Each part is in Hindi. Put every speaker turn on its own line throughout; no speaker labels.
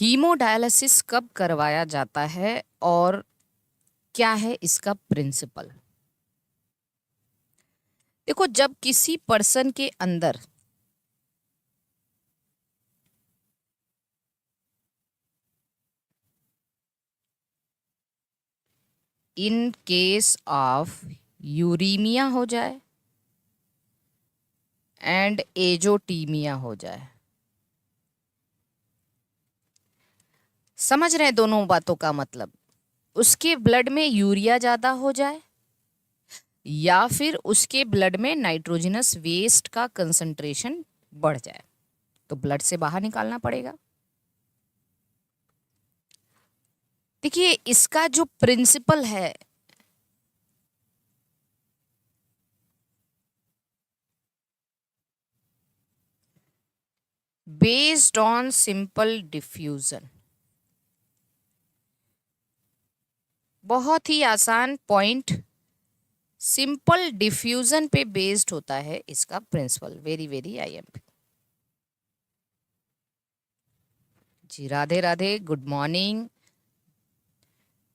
हीमोडायलिसिस कब करवाया जाता है और क्या है इसका प्रिंसिपल। देखो, जब किसी पर्सन के अंदर इन केस ऑफ यूरीमिया हो जाए एंड एजोटीमिया हो जाए, समझ रहे हैं दोनों बातों का मतलब। उसके ब्लड में यूरिया ज्यादा हो जाए या फिर उसके ब्लड में नाइट्रोजनस वेस्ट का कंसंट्रेशन बढ़ जाए, तो ब्लड से बाहर निकालना पड़ेगा। देखिए, इसका जो प्रिंसिपल है, बेस्ड ऑन सिंपल डिफ्यूजन, बहुत ही आसान पॉइंट, सिंपल डिफ्यूजन पे बेस्ड होता है इसका प्रिंसिपल। Very very IMP. जी राधे राधे, गुड मॉर्निंग।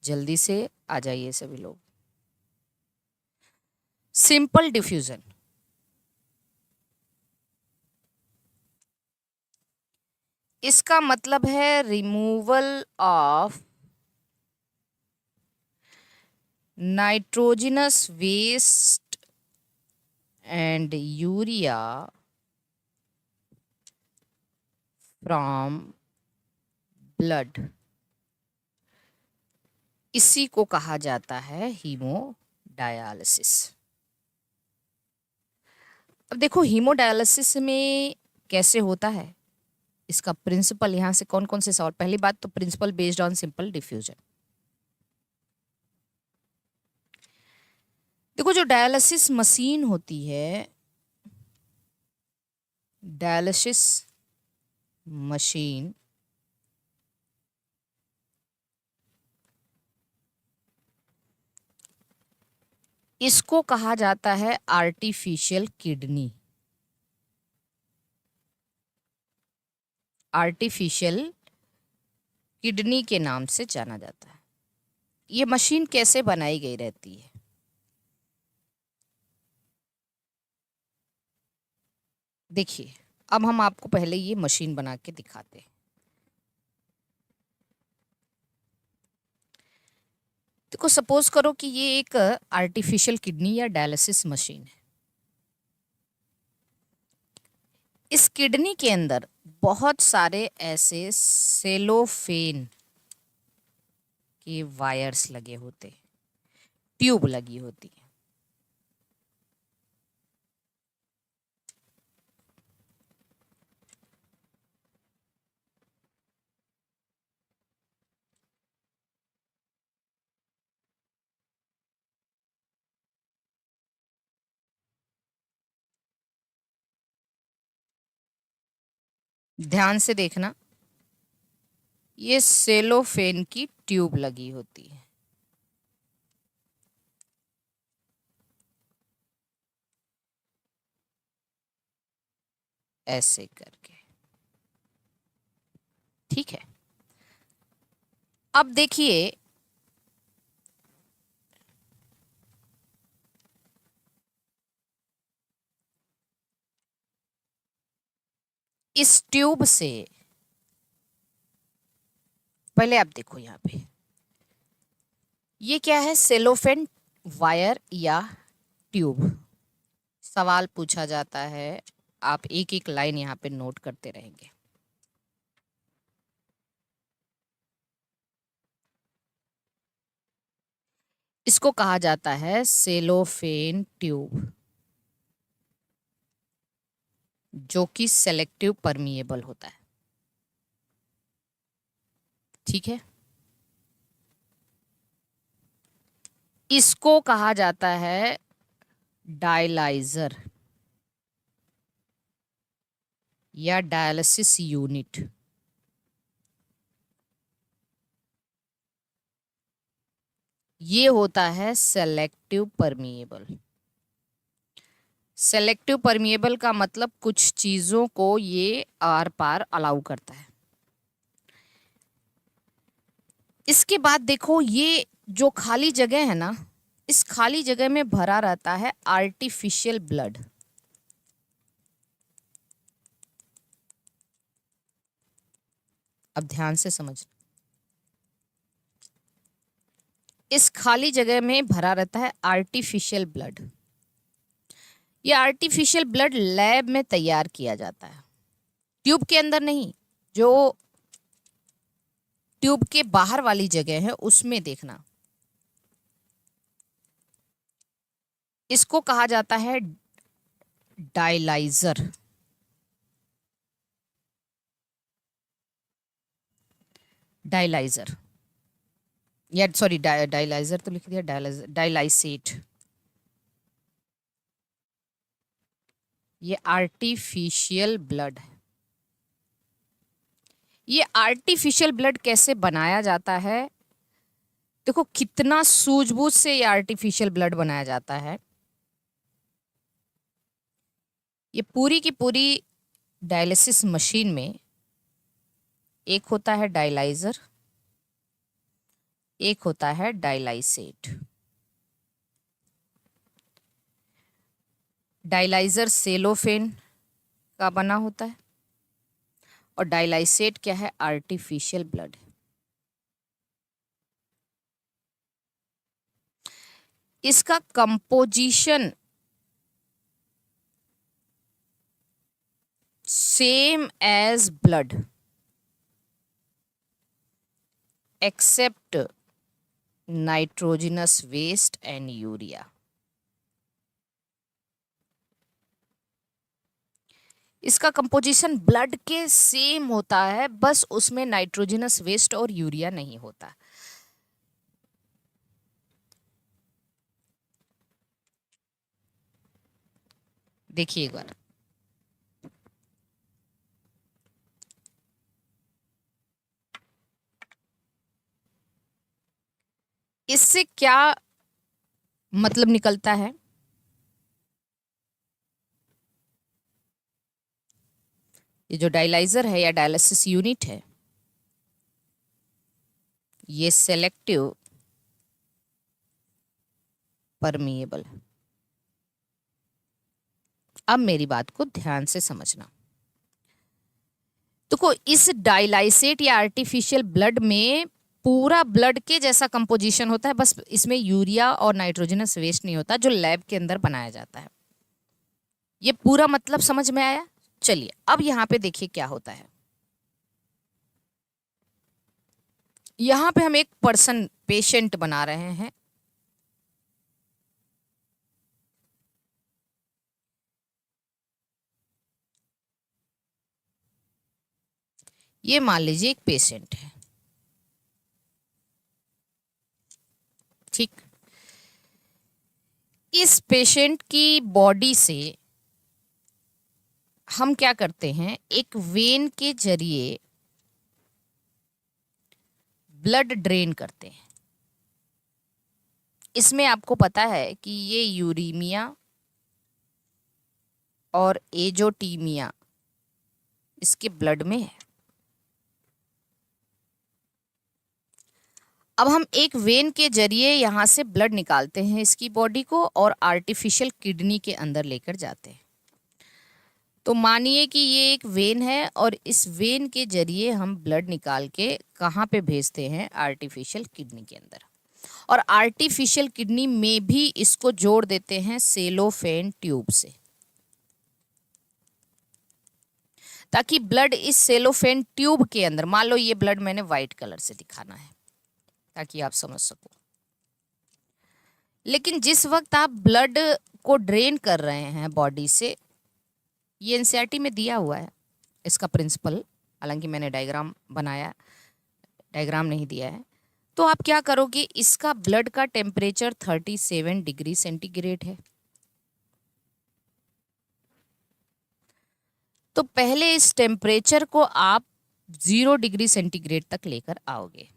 जल्दी से आ जाइए सभी लोग। सिंपल डिफ्यूजन, इसका मतलब है removal of nitrogenous waste and urea from blood, इसी को कहा जाता है हीमोडायलिसिस। अब देखो, हीमोडायलिसिस में कैसे होता है, इसका प्रिंसिपल यहां से कौन कौन से सवाल। पहली बात तो principle based on simple diffusion. देखो, जो डायलिसिस मशीन होती है, डायलिसिस मशीन इसको कहा जाता है आर्टिफिशियल किडनी। आर्टिफिशियल किडनी के नाम से जाना जाता है। ये मशीन कैसे बनाई गई रहती है, देखिए। अब हम आपको पहले ये मशीन बना के दिखाते हैं। देखो, सपोज करो कि ये एक आर्टिफिशियल किडनी या डायलिसिस मशीन है। इस किडनी के अंदर बहुत सारे ऐसे सेलोफेन के वायर्स लगे होते, ट्यूब लगी होती है। ध्यान से देखना, ये सेलोफेन की ट्यूब लगी होती है। ऐसे करके, ठीक है। अब देखिए, इस ट्यूब से पहले आप देखो यहाँ पे, ये क्या है, सेलोफेन वायर या ट्यूब। सवाल पूछा जाता है, आप एक एक लाइन यहाँ पे नोट करते रहेंगे। इसको कहा जाता है सेलोफेन ट्यूब, जो कि सेलेक्टिव परमिएबल होता है, ठीक है। इसको कहा जाता है डायलाइजर या डायलिसिस यूनिट। ये होता है सेलेक्टिव परमिएबल। सेलेक्टिव परमिएबल का मतलब कुछ चीजों को ये आर पार अलाउ करता है। इसके बाद देखो, ये जो खाली जगह है ना, इस खाली जगह में भरा रहता है आर्टिफिशियल ब्लड। अब ध्यान से समझ, इस खाली जगह में भरा रहता है आर्टिफिशियल ब्लड। ये आर्टिफिशियल ब्लड लैब में तैयार किया जाता है, ट्यूब के अंदर नहीं। जो ट्यूब के बाहर वाली जगह है उसमें देखना, इसको कहा जाता है डायलाइजर। डायलाइजर या सॉरी, डायलाइजर तो लिख दिया, डायलाइजर, डायलाइसेट। ये आर्टिफिशियल ब्लड है। ये आर्टिफिशियल ब्लड कैसे बनाया जाता है, देखो कितना सूझबूझ से ये आर्टिफिशियल ब्लड बनाया जाता है। ये पूरी की पूरी डायलिसिस मशीन में एक होता है डायलाइजर, एक होता है डायलाइसेट। डायलाइजर सेलोफेन का बना होता है और डायलाइसेट क्या है, आर्टिफिशियल ब्लड। इसका composition same as blood except nitrogenous waste and urea. इसका कंपोजिशन ब्लड के सेम होता है, बस उसमें नाइट्रोजनस वेस्ट और यूरिया नहीं होता। देखिए एक बार, इससे क्या मतलब निकलता है, ये जो डायलाइजर है या डायलिसिस यूनिट है, ये सेलेक्टिव परमिएबल है। अब मेरी बात को ध्यान से समझना। तो इस डायलाइसेट या आर्टिफिशियल ब्लड में पूरा ब्लड के जैसा कंपोजिशन होता है, बस इसमें यूरिया और नाइट्रोजनस वेस्ट नहीं होता जो लैब के अंदर बनाया जाता है। ये पूरा मतलब समझ में आया? चलिए अब यहां पे देखिए क्या होता है। यहां पे हम एक पर्सन, पेशेंट बना रहे हैं। ये मान लीजिए एक पेशेंट है, ठीक। इस पेशेंट की बॉडी से हम क्या करते हैं, एक वेन के जरिए ब्लड ड्रेन करते हैं। इसमें आपको पता है कि ये यूरीमिया और एजोटीमिया इसके ब्लड में है। अब हम एक वेन के जरिए यहाँ से ब्लड निकालते हैं इसकी बॉडी को और आर्टिफिशियल किडनी के अंदर लेकर जाते हैं। तो मानिए कि ये एक वेन है और इस वेन के जरिए हम ब्लड निकाल के कहाँ पे भेजते हैं, आर्टिफिशियल किडनी के अंदर। और आर्टिफिशियल किडनी में भी इसको जोड़ देते हैं सेलोफेन ट्यूब से, ताकि ब्लड इस सेलोफेन ट्यूब के अंदर, मान लो ये ब्लड मैंने व्हाइट कलर से दिखाना है ताकि आप समझ सको। लेकिन जिस वक्त आप ब्लड को ड्रेन कर रहे हैं बॉडी से, ये एनसीईआरटी में दिया हुआ है इसका प्रिंसिपल, हालांकि मैंने डायग्राम बनाया, डायग्राम नहीं दिया है। तो आप क्या करोगे, इसका ब्लड का टेम्परेचर 37 डिग्री सेंटीग्रेड है। तो पहले इस टेम्परेचर को आप 0 डिग्री सेंटीग्रेड तक लेकर आओगे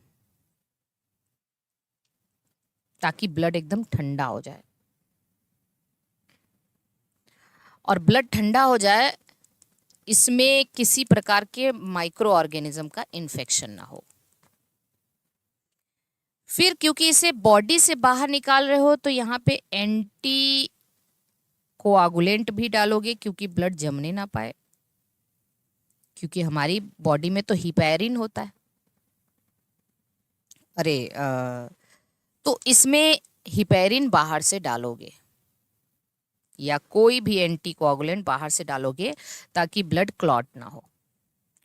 ताकि ब्लड एकदम ठंडा हो जाए। और ब्लड ठंडा हो जाए, इसमें किसी प्रकार के माइक्रो ऑर्गेनिज्म का इन्फेक्शन ना हो। फिर क्योंकि इसे बॉडी से बाहर निकाल रहे हो तो यहाँ पे एंटी कोआगुलेंट भी डालोगे क्योंकि ब्लड जमने ना पाए, क्योंकि हमारी बॉडी में तो हिपैरिन होता है। अरे तो इसमें हिपैरिन बाहर से डालोगे या कोई भी एंटी कोआगुलेंट बाहर से डालोगे ताकि ब्लड क्लॉट ना हो,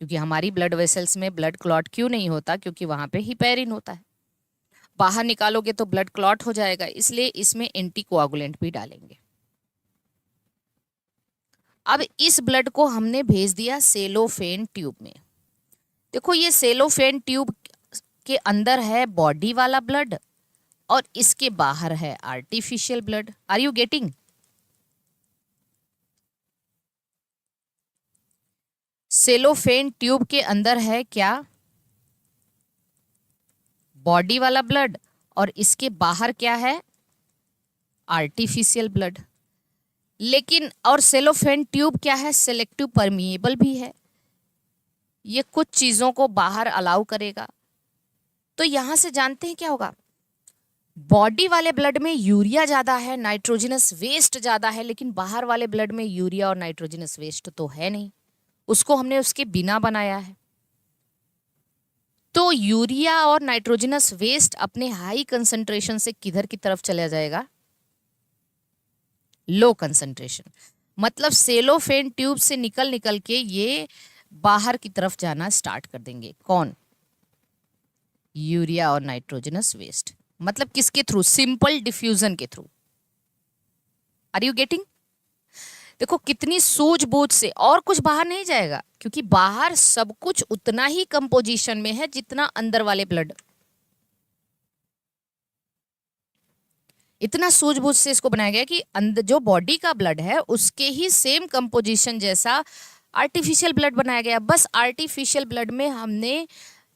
क्योंकि हमारी ब्लड वेसल्स में ब्लड क्लॉट क्यों नहीं होता, क्योंकि वहां पे हिपैरिन होता है। बाहर निकालोगे तो ब्लड क्लॉट हो जाएगा, इसलिए इसमें एंटी कोआगुलेंट भी डालेंगे। अब इस ब्लड को हमने भेज दिया सेलोफेन ट्यूब में। देखो ये सेलोफेन ट्यूब के अंदर है बॉडी वाला ब्लड और इसके बाहर है artificial blood. Are you getting? Cellophane tube के अंदर है क्या? बॉडी वाला ब्लड, और इसके बाहर क्या है? Artificial blood. लेकिन और सेलोफेन ट्यूब क्या है? सेलेक्टिव परमिएबल भी है, ये कुछ चीजों को बाहर अलाउ करेगा। तो यहां से जानते हैं क्या होगा, बॉडी वाले ब्लड में यूरिया ज्यादा है, नाइट्रोजनस वेस्ट ज्यादा है, लेकिन बाहर वाले ब्लड में यूरिया और नाइट्रोजनस वेस्ट तो है नहीं, उसको हमने उसके बिना बनाया है। तो यूरिया और नाइट्रोजनस वेस्ट अपने हाई कंसंट्रेशन से किधर की तरफ चला जाएगा? Low concentration. मतलब सेलोफेन ट्यूब से निकल निकल के ये बाहर की तरफ जाना स्टार्ट कर देंगे। कौन? यूरिया और नाइट्रोजनस वेस्ट। मतलब किसके थ्रू? सिंपल डिफ्यूजन के थ्रू। Are you getting? देखो कितनी सूझबूझ से, और कुछ बाहर नहीं जाएगा, क्योंकि बाहर सब कुछ उतना ही कंपोजिशन में है जितना अंदर वाले ब्लड। इतना सूझबूझ से इसको बनाया गया कि अंदर जो बॉडी का ब्लड है उसके ही सेम कंपोजिशन जैसा आर्टिफिशियल ब्लड बनाया गया। बस आर्टिफिशियल ब्लड में हमने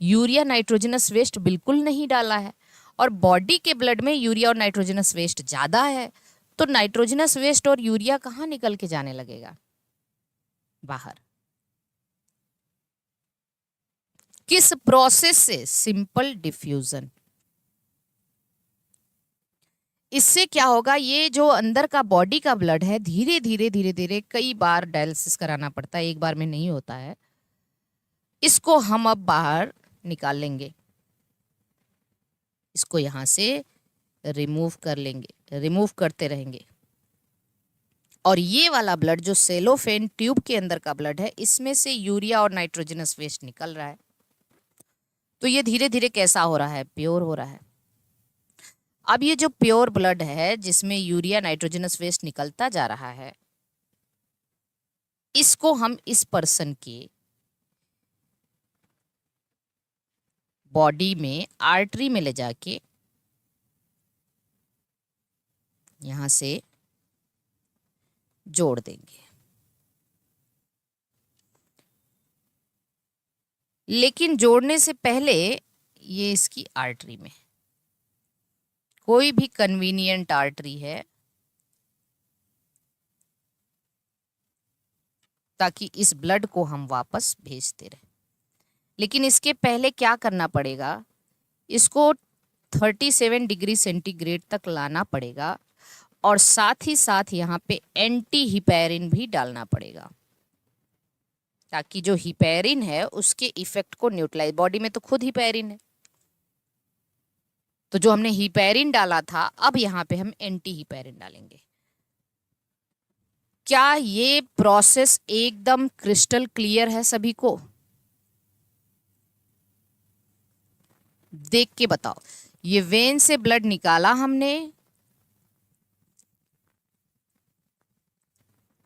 यूरिया नाइट्रोजनस वेस्ट बिल्कुल नहीं डाला है, और बॉडी के ब्लड में यूरिया और नाइट्रोजनस वेस्ट ज्यादा है। तो नाइट्रोजनस वेस्ट और यूरिया कहाँ निकल के जाने लगेगा? बाहर। किस प्रोसेस से? Simple diffusion. इससे क्या होगा, ये जो अंदर का बॉडी का ब्लड है धीरे धीरे धीरे धीरे कई बार डायलिसिस कराना पड़ता है, एक बार में नहीं होता है। इसको हम अब बाहर निकाल लेंगे, इसको यहां से रिमूव कर लेंगे, रिमूव करते रहेंगे। और ये वाला ब्लड जो सेलोफेन ट्यूब के अंदर का ब्लड है, इसमें से यूरिया और नाइट्रोजनस वेस्ट निकल रहा है। तो ये धीरे धीरे कैसा हो रहा है? प्योर हो रहा है। अब ये जो प्योर ब्लड है जिसमें यूरिया नाइट्रोजनस वेस्ट निकलता जा रहा है, इसको हम इस पर्सन के बॉडी में आर्टरी में ले जाके यहां से जोड़ देंगे। लेकिन जोड़ने से पहले ये इसकी आर्टरी में, कोई भी कन्वीनियंट आर्टरी है, ताकि इस ब्लड को हम वापस भेजते रहे। लेकिन इसके पहले क्या करना पड़ेगा, इसको 37 डिग्री सेंटीग्रेड तक लाना पड़ेगा, और साथ ही साथ यहाँ पे एंटी हिपैरिन भी डालना पड़ेगा, ताकि जो हिपैरिन है उसके इफेक्ट को न्यूट्रलाइज। बॉडी में तो खुद हिपैरिन है, तो जो हमने हिपैरिन डाला था अब यहाँ पे हम एंटी हिपैरिन डालेंगे। क्या ये प्रोसेस एकदम क्रिस्टल क्लियर है सभी को? देख के बताओ। ये वेन से ब्लड निकाला हमने,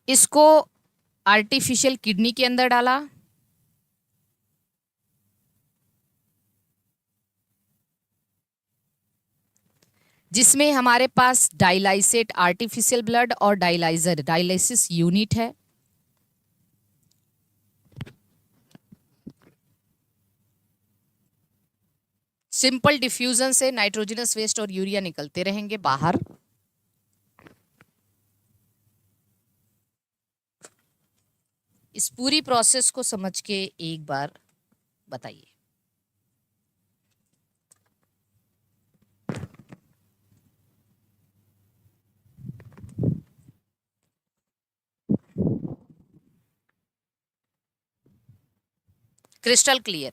इसको आर्टिफिशियल किडनी के अंदर डाला, जिसमें हमारे पास डायलाइसेट आर्टिफिशियल ब्लड और डायलाइजर डायलिसिस यूनिट है। सिंपल डिफ्यूजन से नाइट्रोजनस वेस्ट और यूरिया निकलते रहेंगे बाहर। इस पूरी प्रोसेस को समझ के एक बार बताइए। Crystal clear.